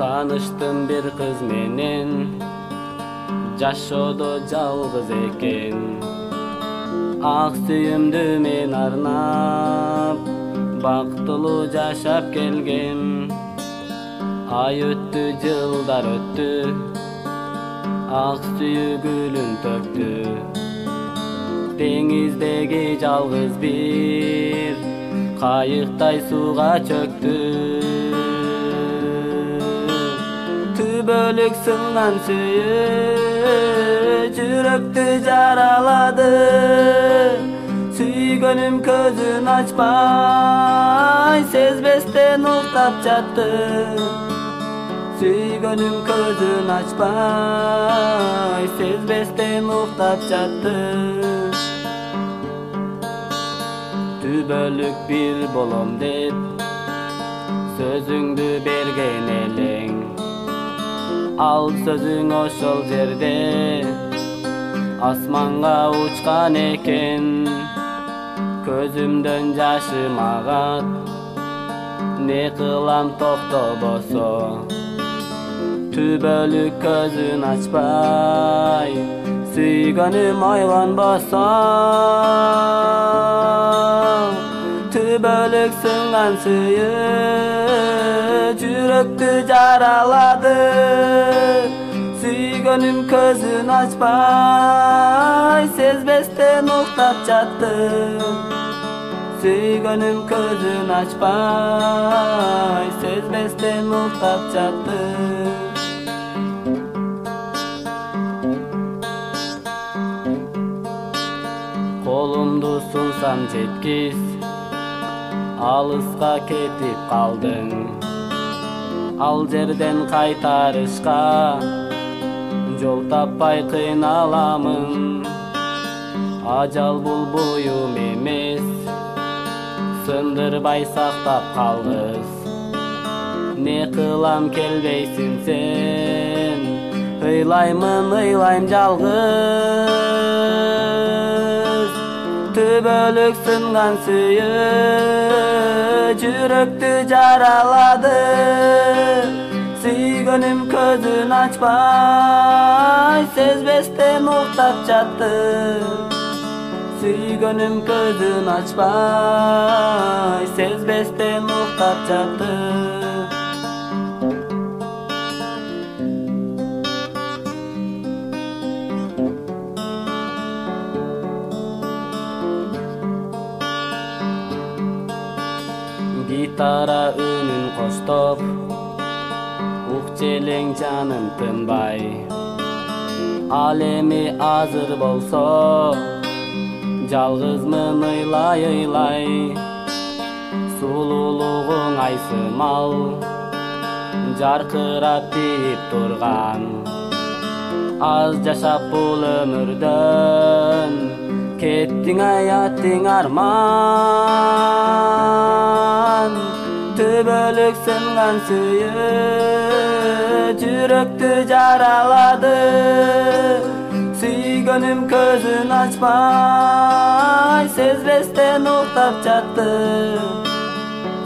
Tanıştım bir kız menen, жашоодо жалгыз экен. Ак сүйүмдү мен арнап, бактылуу жашап келгем. Ай өттү, жылдар өттү, ак сүйүү гүлүн төктү. Деңиздеги жалгыз бир кайыктай сууга чөктү. Түбөлүк сынган сүйүү жүрөктү жаралады. Сүйгөнүм көзүн ачпай, сезбестен уктап жатты. Сүйгөнүм көзүн ачпай, сезбестен уктап жатты. Түбөлүк бир болом деп сөзүңдү берген элең. Ал сөзүң ошол жерде асманга учкан экен. Көзүмдөн жашым агат, не кылам токтобосо. Түбөлүк көзүн ачпай, сүйгөнүм ойлонбосо. Түбөлүк сынган сүйүү жүрөктү жаралады. Сүйгөнүм көзүн ачпай, сезбестен уктап жатты. Сүйгөнүм көзүн ачпай, сезбестен уктап жатты. Колумду сунсам жеткиз, алыска кетип калдың. Ал жерден кайтарышка жол таппай кыйналамын. Ажал бул буюм эмес, сындырбай сактап калгыз. Не кылам келбейсиң сен, ыйлаймын, ыйлайм жалгыз. Түбөлүк сынган сүйүү жүрөктү жаралады. Сүйгөнүм көзүн ачпай, сезбестен уктап жатты. Сүйгөнүм көзүн ачпай, сезбестен уктап жатты. Гитара үнүн коштоп, ук-желең жаным тынбай. Ал эми азыр болсо, жалгызмын ыйлай ыйлай. Сулуулугуң айсымал, жаркырап тийип турган. Аз жашап бул өмүрдөн, кеттиң аяттың арман. Түбөлүк сынган сүйүү жүрөктү жаралады. Сүйгөнүм көзүн ачпай, сезбестен уктап жатты.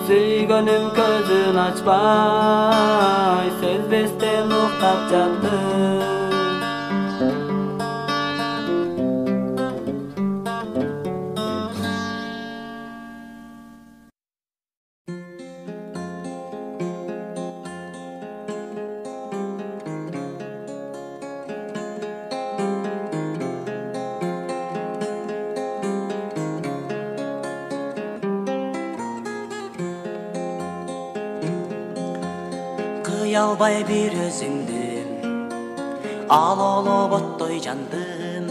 Сүйгөнүм көзүн ачпай, сезбестен уктап жатты. Албай бир өзүңдү, алолуп оттой жандым.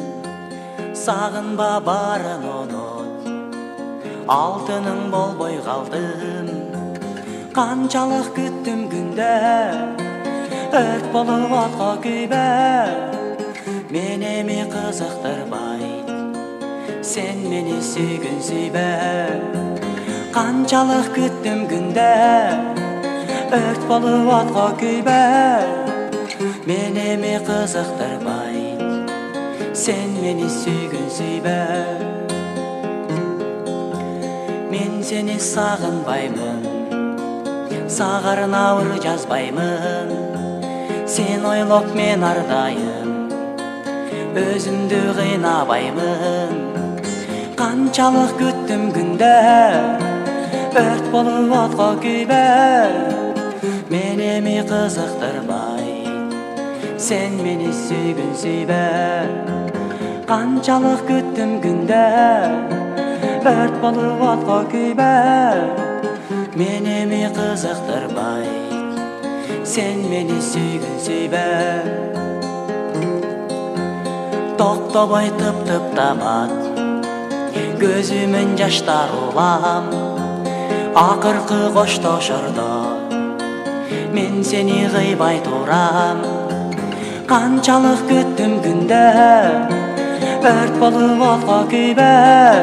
Сагынба барын онот, алтыным болбой калдым. Канчалык күттүм күндө, өрт болуп отко күйбө. Менеми кызыктырбай, сен мени сүйгүн сүйбө. Канчалык күттүм күндө, өрт болуп отко күйбө. Менеми кызыктырбай, сен мени сүйгүн сүйбө. Мен сени сагынбаймын, Сағарын ауыр жазбаймын, сен ойлап мен ардайым, өзімді қинабаймын. Қаншалық күттім күнде, өрт болып отқа күйбер, менеме қызықтырбай, сен мені сүйгін сүйбер. Қаншалық күттім күнде, өрт болып отқа күйбер, менеме қызықтырбай, сен мені сүйгін сүйбер. Тоқтабай тып-тып табат, көзімін жаштар улам, ақырқы қоштошырда мен сені қыйбай турам. Қаншалық күттім күнде, өрт болып отқа күйбер,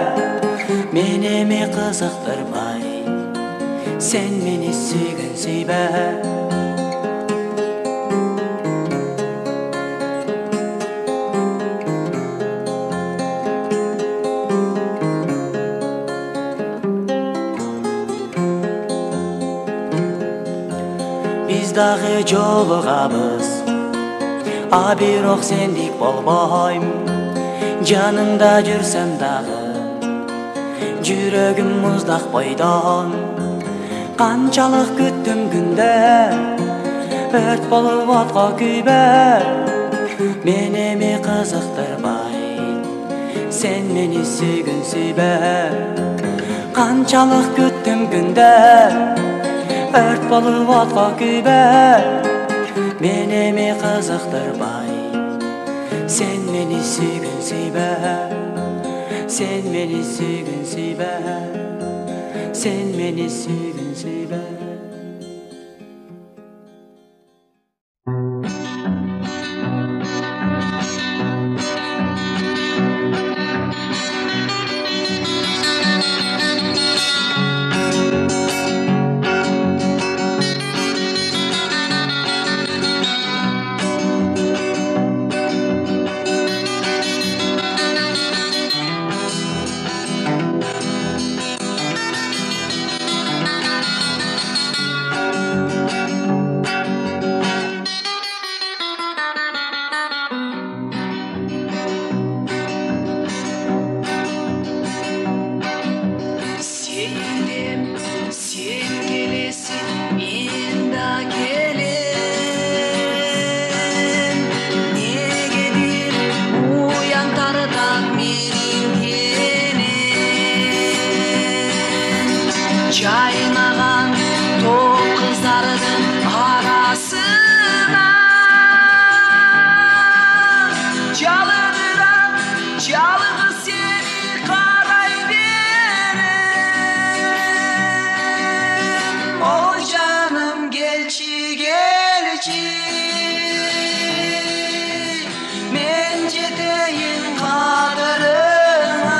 менеме қызықтырбай, сен мені сүйгін сүйбер. Biz дағы жолығабыз, бирок сендик болбойм. Жаныңда жүрсем дағы, жүрөгүм муздак бойдон. Канчалык күттім күнде, өрт болуп отко күйбөр, менеме кызыктырбай, сен мени сүйгүн сүйбөр. Канчалык күттім күнде, өрт болуп отко күйбөр, менеме кызыктырбай, сен мени сүйгүн сүйбөр. Sen meni sүйгүн сүйбөр, sen meni sүйгүн сүйбөр. Жайнаған топ қыздардың арасына жалындырам, жалғыз сені қарай берем. О жаным келші, келші, мен жетейін қадырыңа.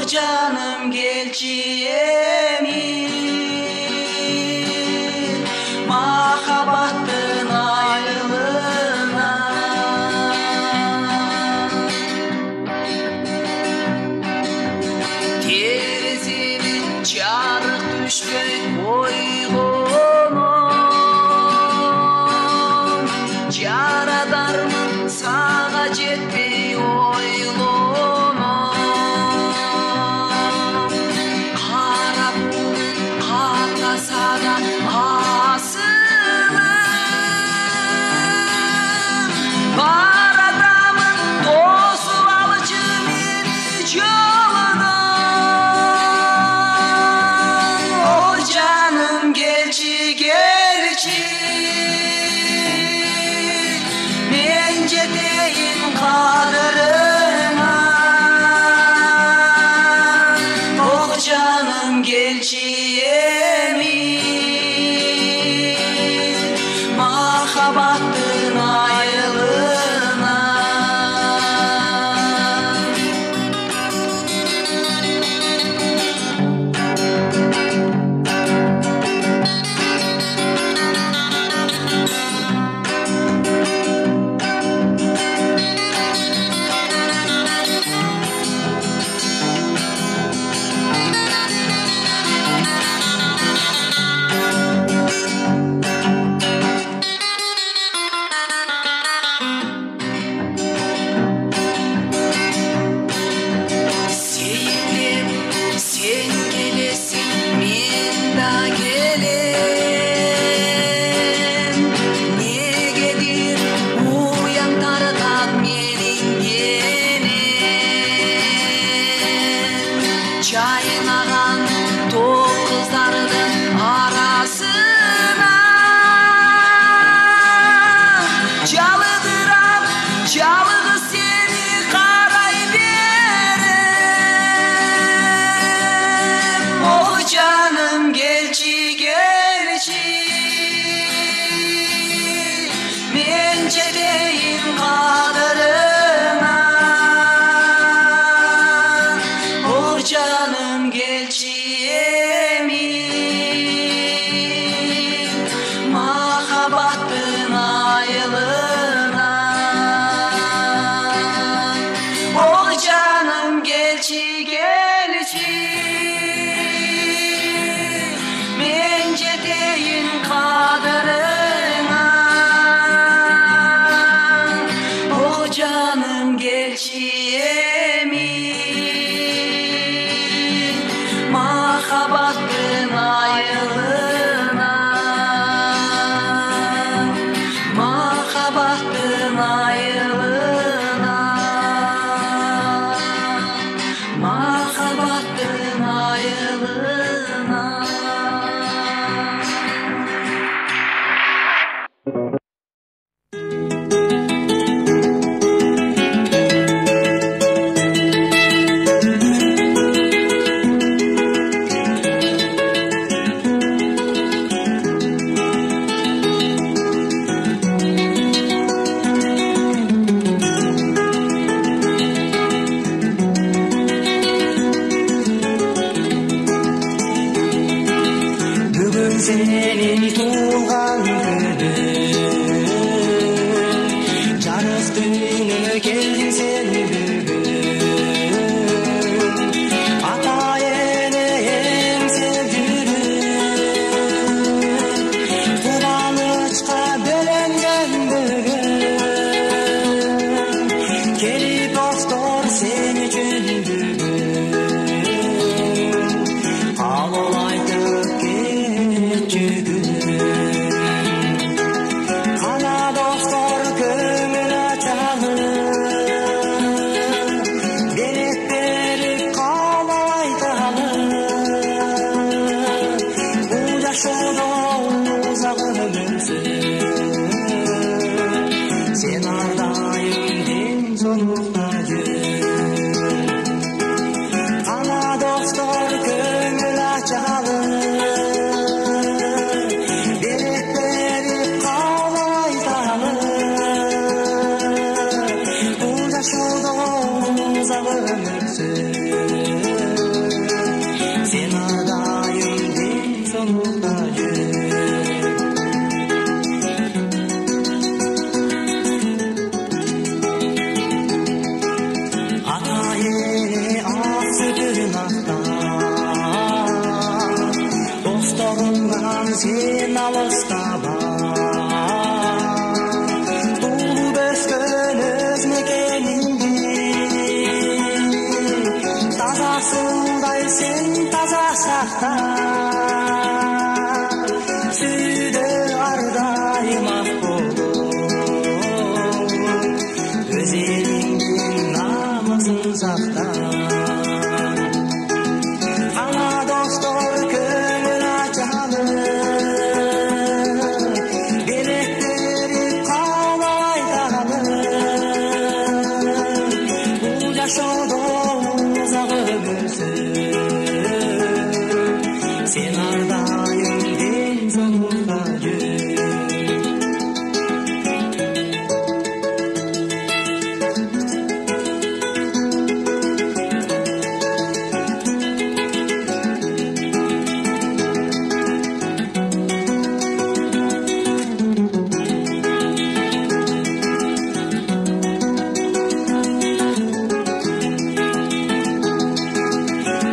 Canım gelçi emin, mahabattın ayrılığına. Terzinin çarık düşmey oyğunum, Yaradarmın sağa jetpey oylunum. Canım gelçi emin, Mencedeyin kaderine. Oh canım gelçiyemin mahabbettin ayılına. Oh canım gelçi gelçi mencedeyin kaderine. Oh canım gelçiyemin mahabbettin ayılına. Mahabbettin ayılına. Mahabbettin ayılına. Bugün senin tuğan günün, жарық düğününe geldin sen bugün. Ata ene en sevgilin, kıvançka bölengen bugün. Kelip dostlar sen üçün bugün, kabul aytıp Kana dostlar köngül açalım, berek berip kalaytalım. Bu yaşoda uzağı ömürsün, sen ardayım den zorlukta jür. Kana dostlar köngül açalım, sen ardayım den zorlukta jür. Ata ene aksıdın ata, dostlarından sen alısta bar. Tuğulup öskön öz mekeninde, taza suday sen taza sakta. Süde ardayım ak bolum, öz elingin namazın sakta. Ana dostlar köngül açalım, berek berip kalaytalım. Bu yaşoda uzağı ömürsün, sen ardayım den zorlukta jür.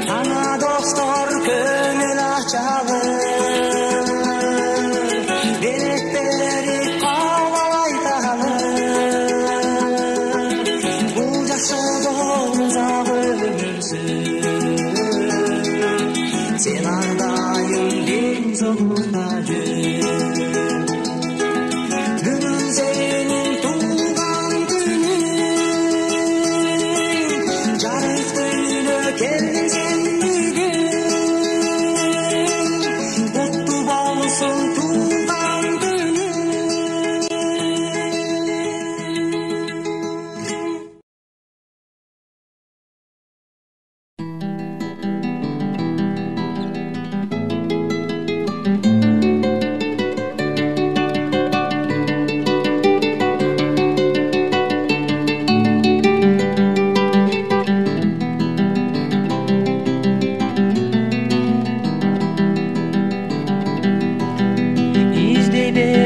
Ana dostlar köngül açalım, berek berip kalaytalım. Bu yaşoda uzağı ömürsün, sen ardayım den zorlukta jür. Bugün senin tuğan günün, жарық düğüne geldin sen bugün. Kutlu bolsun tuğan günün.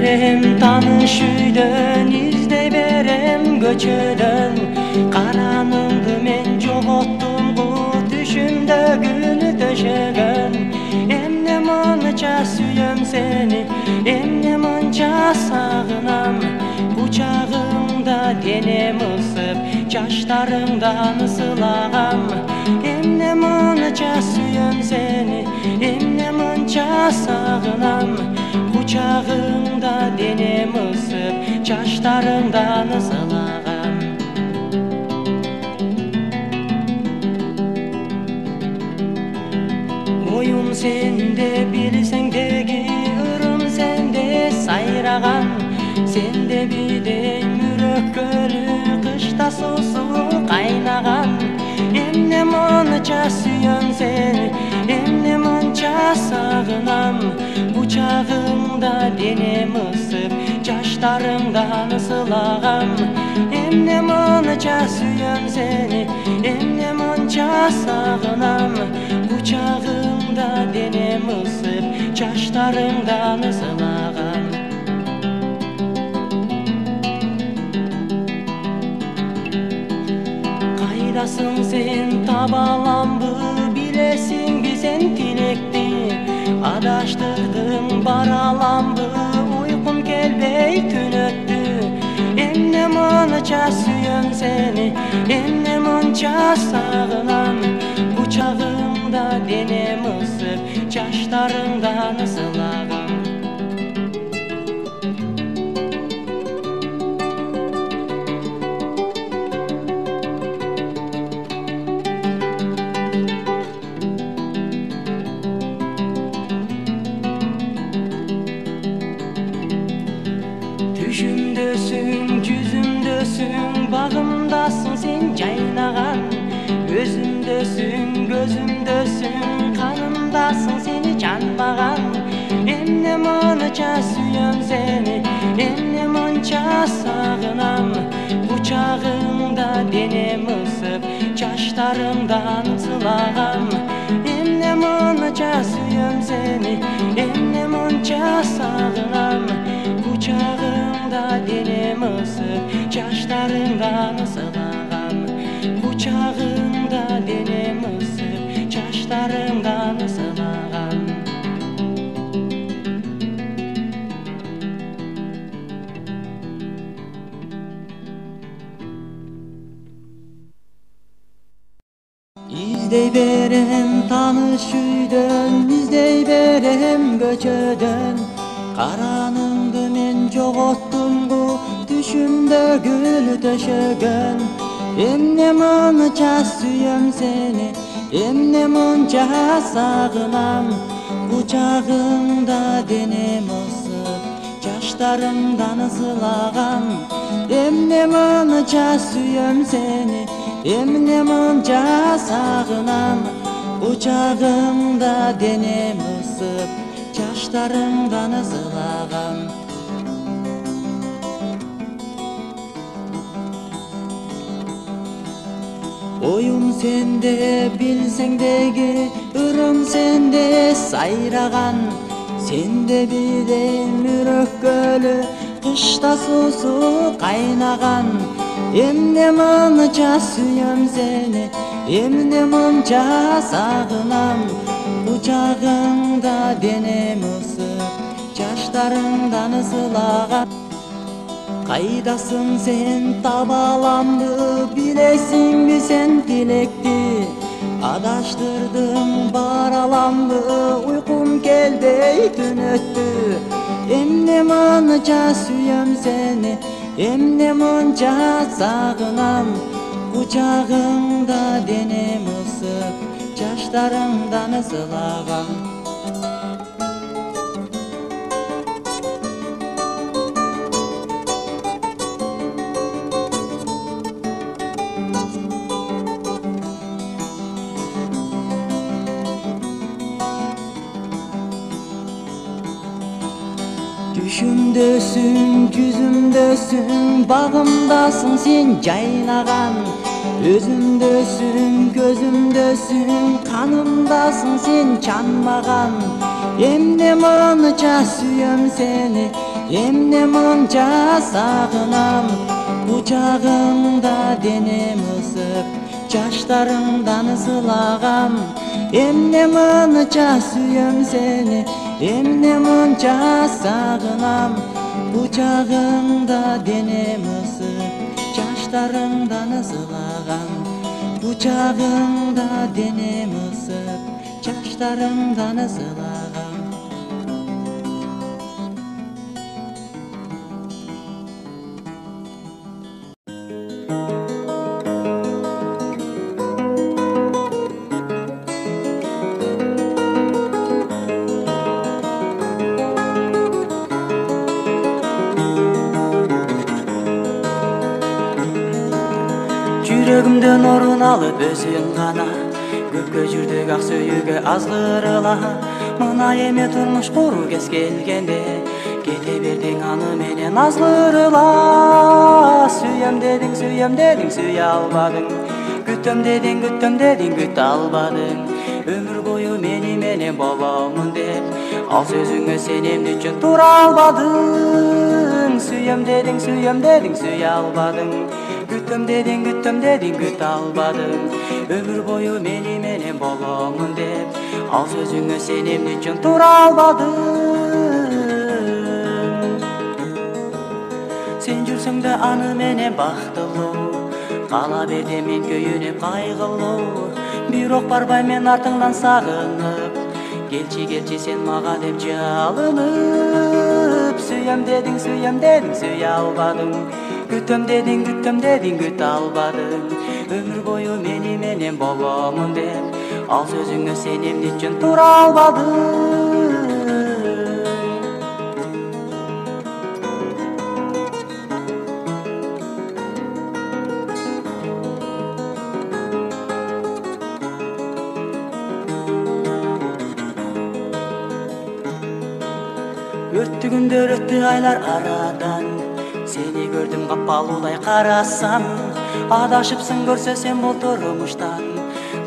berem tanış üydön, izdey berem göçödön. Karanımdı men jogottum bu düşümde gül döşegen. Emne mança süyem seni, emne mança sağınam. Kucağımda denem ısıp, çaşlarımdan ısılağam. Emne mança süyem seni, emne mança sağınam. Kucağımda denem ısıp, çaşlarımdan ısılağam. Oyum sende, bilsen degi ırım sende sayrağan. Sende bide mürök gölü, kışta sosu kaynağan. Emne mança süyem seni, emne mança sağınam. Kucağımda denem ısıp, çaşlarımdan ısılağam. Emne mança süyem seni, emne mança sağınam. Kucağımda denem ısıp, çaşlarımdan ısılağam. Kaydasın sen tabalambı, bilesin sen tilekti. Adaştırdın baralambı, uykum gelbey tünöttü. Emne mança süyem seni, emne mança sağınam. Kucağımda denem ısıp, çaşlarımdan ısılağam. Düşümdösün, yüzümdösün, bağımdasın sen caynağan. Özümdösün, gözümdösün, kanımdasın seni canmağan. Emne mança süyem seni, emne mança sağınam. Kucağımda denem ısıp, çaşlarımdan ısılağam. Emne mança süyem seni, emne mança sağınam. Kucağımda denem ısıp, çaşlarımdan ısılağam. Kucağımda denem ısıp, çaşlarımdan ısılağam. İzdey berem tanış üydön, izdey berem göçödön. Karanımdı men jogottum bu düşümde gül döşegen. Emne mança süyem seni, emne mança sağınam. Kucağımda denem ısıp, çaşlarımdan ısılağam. Emne mança süyem seni, emne mança sağınam. Kucağımda denem ısıp, çaşlarımdan ısılağam. Oyum sende, bilsen degi ırım sende sayrağan. Sende bide mürök gölü, kışta sosu kaynağan. Emne mança süyem seni, emne mança sağınam. Kucağımda denem ısıp, çaşlarımdan ısılağam. Kaydasın sen tabalamdı, bilesin mi sen dilekti. Adaştırdım baralamdı, uykum gelbey tünöttü. Emne mança süyem seni, emne mança sağınam. Kucağımda denem ısıp, çaşlarımdan ısılağam. Düşümdösün, yüzümdösün, bağımdasın sen caynağan. Özümdösün, gözümdösün, kanımdasın sen canmağan. Emne mança süyem seni, Emne mınca sağınam, kucağımda denem ısıp, Çaşlarımdan ızılağam. Emne mınca süyüm seni, emne mınca sağınam, kucağımda denem ısıp, Çaşlarımdan ızılağam. Kucağımda denem ısıp, Çaşlarımdan ızılağam. Жүрегімден орын алып өзің ғана, көпке жүрдік ақ сөйіге азғырыла. Мына еме тұрмыш құру кез келгенде, кете бердің аны менен азғырыла. Сүйем дедің, сүйе албадың, күтім дедің, күт албадың. Өмір бойы мені менен боламын деп, ал сөзіңе сенемді үшін тұра албадың. Сүйем дедің, сүйе албадың, күтім дедің, күт албадың. Өмір бойы мені менен боламын деп, ал сөзіңе сенемді үшін тұра албадың. Сен жүрсің де аны менен бақтылы, қала берде мен күйініп қайғылы. Бирок барбай мен артыңдан сағынып, келчи сен мага деп жалынып. Сүйем дедің, сүйе албадың, күтім дедің, күт албадың. Өмір бойы мені менен боламын деп, ал сөзіңе сенемді үшін тұра албадың. Өтті күндер, өтті айлар арадан, сені көрдім қапалудай қарасам. Адашыпсың көрсе сен бұл тұрмыштан,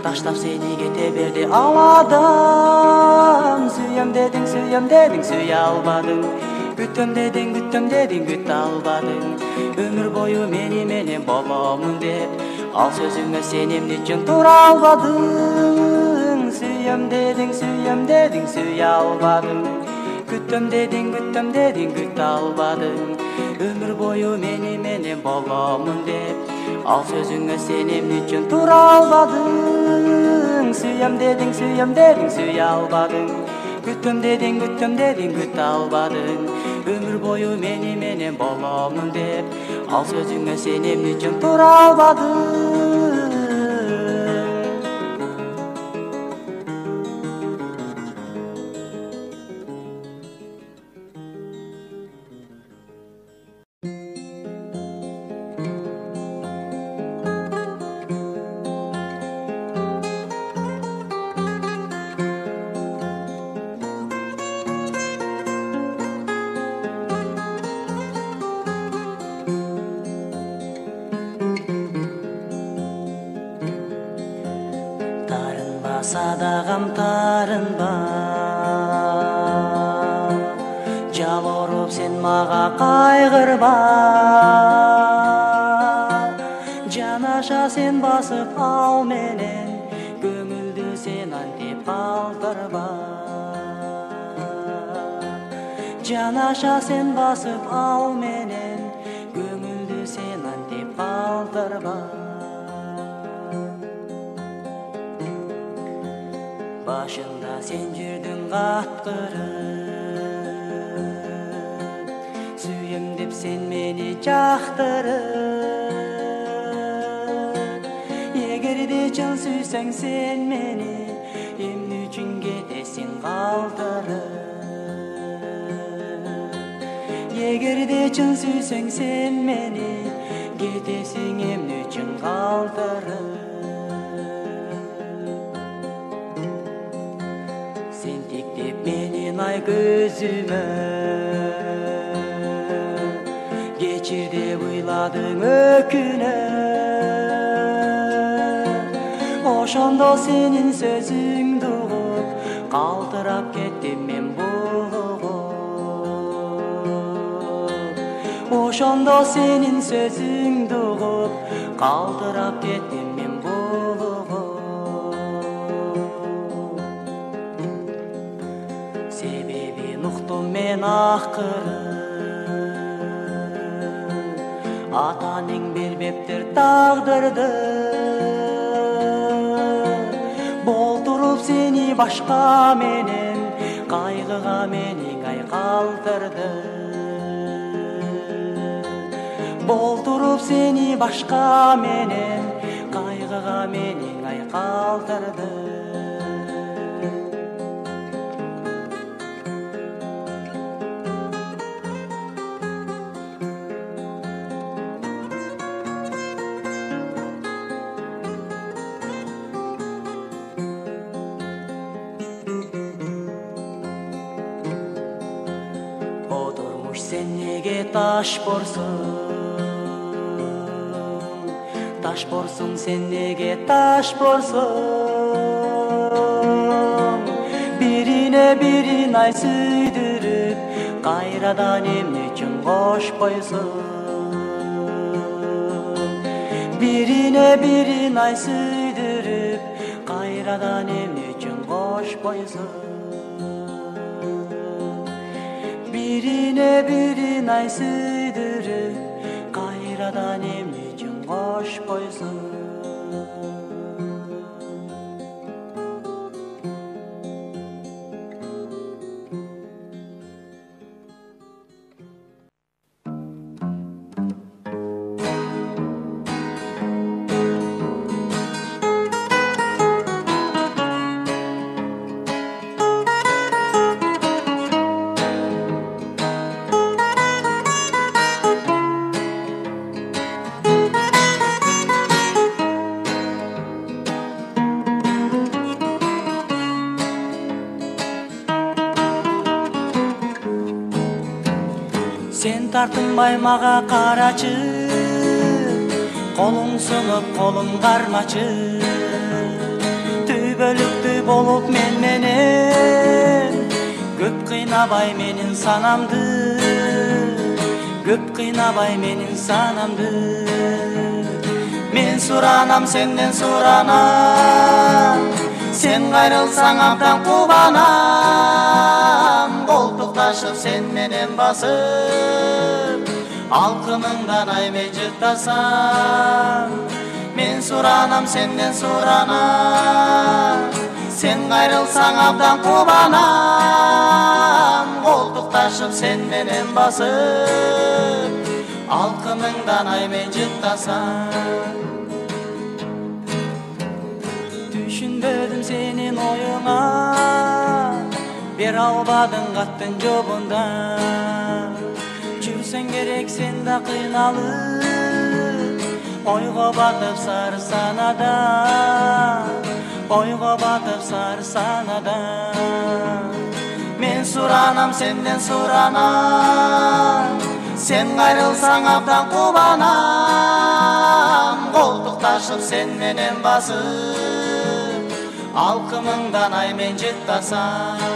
таштап сені кете берді аладан. Сүйем дедің, сүйе албадың, күтім дедің, күт албадың. Өмір бойы мені менен боламын деп, ал сөзіңе сенемді үшін тұра албадың. Сүйем дедің, сүйе албадың, күтім дедің, күт албадың. Өмір бойы мені менен боламын деп, ал сөзіңе сенемді үшін тұра албадың. Сүйем дедің, сүйе албадың, күтім дедің, күт албадың. Өмір бойы мені менен боламын деп, ал сөзіңе сенемді үшін тұра албадың. Садағам тарынба, жал ұрып сен маға қайғырба. Жанаша сен басып ал менен, көңілді сен антеп қалтырба. Жанаша сен басып ал менен, көңілді сен антеп қалтырба. Başında sen жүрдің қаттырып, сүйем деп сен мені жақтырып. Егерде чын сүйсең сен мені, эмне үчүн кетесиң калтырып. Егерде чын сүйсең сен мені, кетесиң эмне үчүн калтырып. Ay gözüme geçir de buyladın öküne. Oşanda senin sözün doğup, kaltırap kettim men bulup. ошондо сенин сөзүңдү угуп калтырап кеттим мен булугуп. Себебин уктум мен акыры атаның бербептир тагдырды. Болтуруп сени башка менен кайгыга менин калтырды. Болтуруп сени башка менен кайгыга менин калтырды. Sen nege taş borsun, sen nege taş borsun. Birine birin ay süydürüp, kayradan emne üçün koşpoysun. Birine birin ay süydürüp, kayradan emne üçün koşpoysun. Birine birin ay süydürüp kayradan emni üçün koşpoysun. Sen тартынбай мага карачы, колуң сынып, колуң кармачы. Түбөлүктүү болуп мен менен, көп кыйнабай менин санамды, көп кыйнабай менин санамды. Мен суранам, сенден суранам, sen кайрылсаң абдан кубанам. Колтукташып sen менен басып, алкымыңдан айме жыктасам. Мен суранам, сенден суранам, sen кайрылсаң абдан кубанам. Колтукташып sen менен басып, алкымыңдан айме жыктасам. Düşünbödüm senin oyuna, bir albadın kattın jobunda. Жүрсең керек sen de kıynalıp, oyga batıp sarı sanada, oyga batıp sarı sanada. Men suranam, senden suranam, sen kayrılsaң abdan kubanam. Koltuktaşıp sen menen basıp, alkımыңdan ay men jıktасам.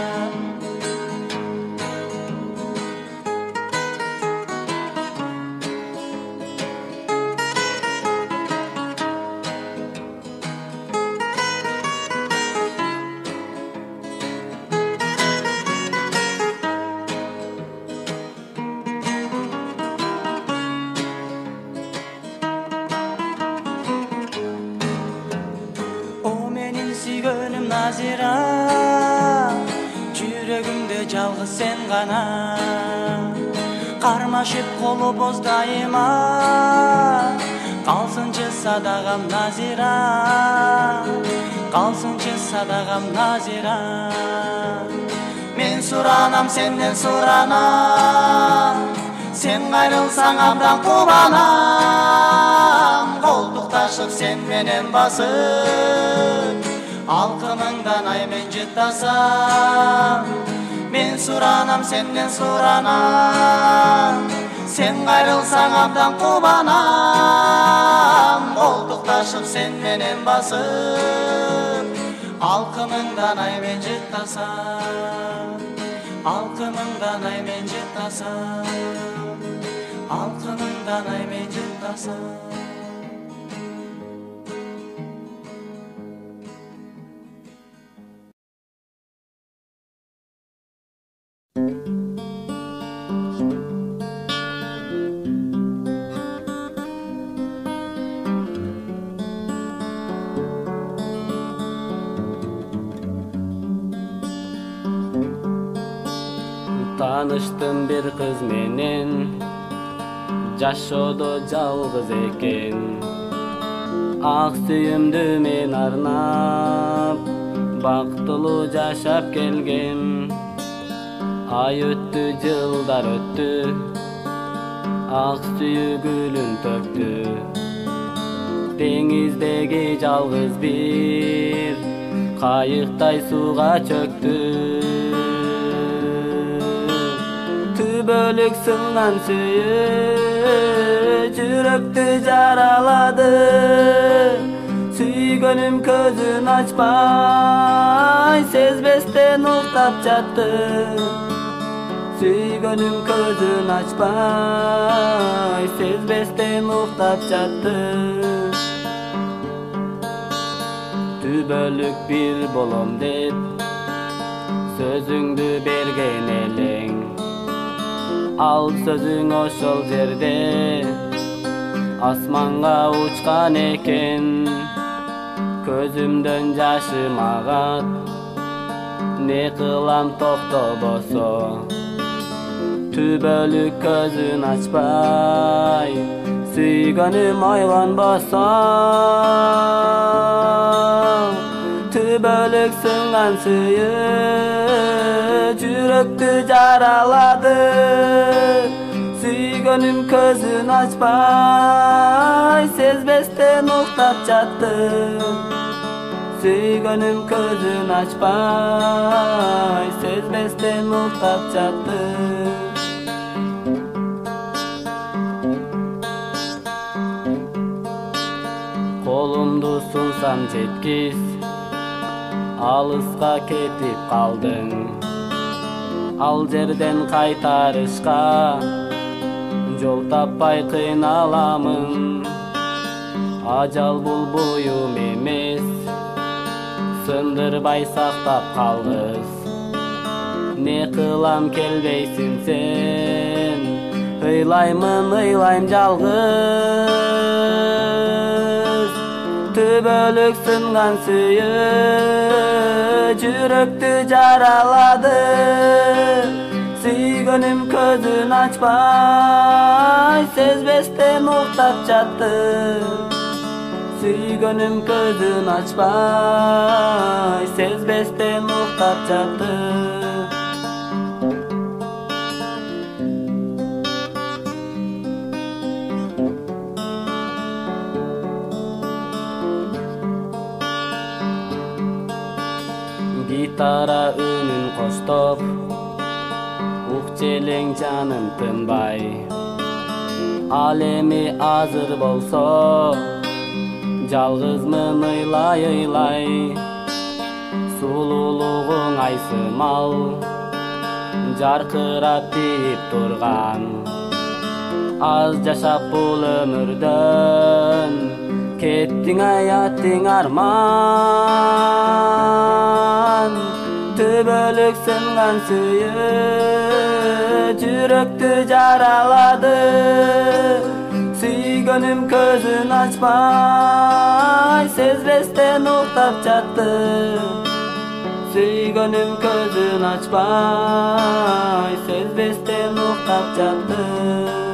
Nazira, жүрөгүмдө жалгыз sen гана. Кармашып колубуз дайыма, калсынчы садагам Назира, калсынчы садагам Назира. Мен суранам, сенден суранам, sen кайрылсаң абдан кубанам. Колтукташып sen менен басып, alkımından ay men jıktасам. Men suranam, senden suranam, sen kayrılsaң abdan kubanam. Koltuktaşıp sen menen basıp, alkımından ay men jıktасам. Алқымыңдан аймен жыттасам, алқымыңдан аймен жыттасам. Tanıştım bir kız menen, жашоодо жалгыз экен. Ак сүйүмдү мен арнап, бактылуу жашап келгем. Ай өттү, жылдар өттү, ак сүйүү гүлүн төктү. Деңиздеги жалгыз бир кайыктай сууга чөктү. Түбөлүк сынган сүйүү жүрөктү жаралады. Сүйгөнүм көзүн ачпай, сезбестен уктап жатты. Сүйгөнүм көзүн ачпай, сезбестен уктап жатты. Түбөлүк бир болом деп сөзүңдү берген элең. Ал сөзүң ошол жерде асманга учкан экен. Көзүмдөн жашым агат, не кылам токтобосо. Түбөлүк көзүн ачпай, сүйгөнүм ойлонбосо. Түбөлүк сынган сүйүү жүрөктү жаралады. Сүйгөнүм көзүн ачпай, сезбестен уктап жатты. Сүйгөнүм көзүн ачпай, сезбестен уктап жатты. Колумду сунсам жеткиз, алыска кетип калдың. Ал жерден кайтарышка жол таппай кыйналамын. Ажал бул буюм эмес, сындырбай сактап калгыс. Не кылам келбейсиң сен, ыйлайм жалгыз. Түбөлүк сынган сүйүү жүрөктү жаралады. Сүйгөнүм көзүн ачпай, сезбестен уктап жатты. Сүйгөнүм көзүн ачпай, сезбестен уктап жатты. Гитара үнүн коштоп, укчелең жаным тынбай. Ал эми азыр болсо, жалгызмын ыйлай. Сулуулугуң айсымал, жаркырап тийип турган. Аз жашап бул өмүрдөн, кеттиң аяттың арман. Түбөлүк сынган сүйүү жүрөктү жаралады. Сүйгөнүм көзүн ачпай, сезбестен уктап жатты. Сүйгөнүм көзүн ачпай, сезбестен уктап жатты.